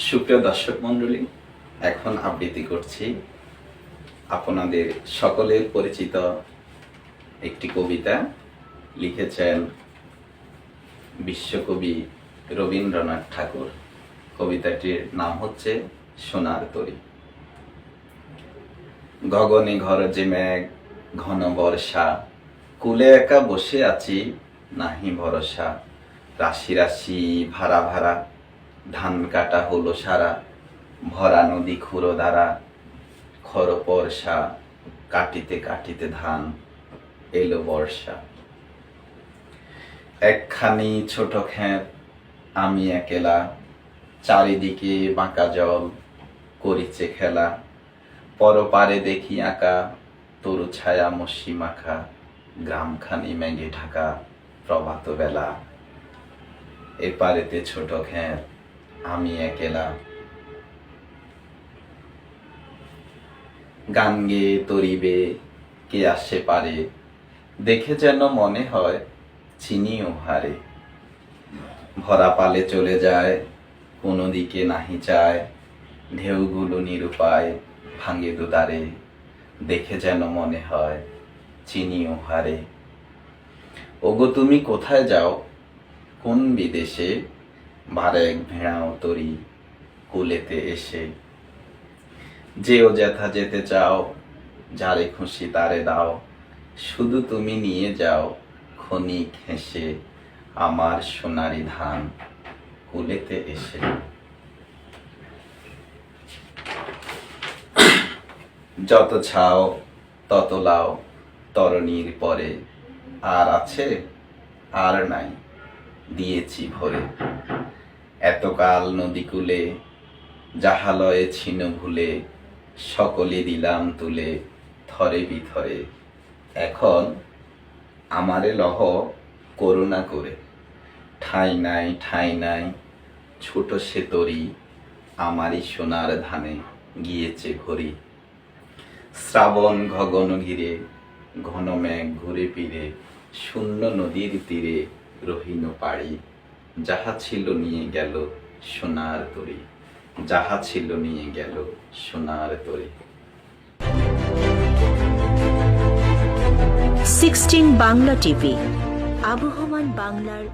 সুপ্রিয় দর্শক মণ্ডলী, এখন আবৃত্তি করছি আপনাদের সকলের পরিচিত একটি কবিতা। লিখেছেন বিশ্বকবি রবীন্দ্রনাথ ঠাকুর। কবিতাটির নাম হচ্ছে সোনার তরী। গগনে গরজে মেঘ, ঘন বর্ষা, কুলে একা বসে আছি, নাহি ভরসা। রাশি রাশি ভাড়া ভাড়া, ধান কাটা হলো সারা, ভরা নদী খুঁড়ো দ্বারা, খর বর্ষা, কাটিতে কাটিতে ধান, এলো বর্ষা। একখানি ছোট ক্ষেত, আমি একেলা, চারিদিকে বাঁকা জল, করিছে খেলা। পরপারে দেখি আঁকা, তরু ছায়া মসি মাখা, গ্রামখানি মেঘে ঢাকা, প্রভাত বেলা। এপারেতে ছোট ক্ষেত, আমি একেলা। গান গেয়ে তরিবে কে আসে পারে, দেখে যেন মনে হয় চিনি ও হারে। ভরা পালে চলে যায়, কোনো দিকে নাহি চায়, ঢেউগুলো নিরুপায় ভাঙে দুদারে, দেখে যেন মনে হয় চিনি ও হারে। ওগো তুমি কোথায় যাও, কোন বিদেশে, বারেক ভেড়াও তরি কুলেতে এসে। যেও যেথা যেতে চাও, যারে খুশি তারে দাও, শুধু তুমি নিয়ে যাও ক্ষণিক হেসে, আমার সোনারি ধান কুলেতে এসে। যত ছাও তত লাও, তরণীর পরে, আর আছে আর নাই, দিয়েছি ভরে। এতকাল নদী কূলে, জাহালয়ে ছিন ভুলে, সকলে দিলাম তুলে থরে বিথরে। এখন আমারে লহ করুণা করে, ঠাঁই নাই ঠাঁই নাই, ছোট সে তরি, আমারই সোনার ধানে গিয়েছে ঘড়ি। শ্রাবণ গগন ঘিরে, ঘন মেঘ ঘুরে ফিরে, শূন্য নদীর তীরে রহিন পাড়ি। যাহা ছিল নিয়ে গেল সোনার তরী, যাহা ছিল নিয়ে গেল সোনার তরী। 16 বাংলা টিভি, আবহমান বাংলার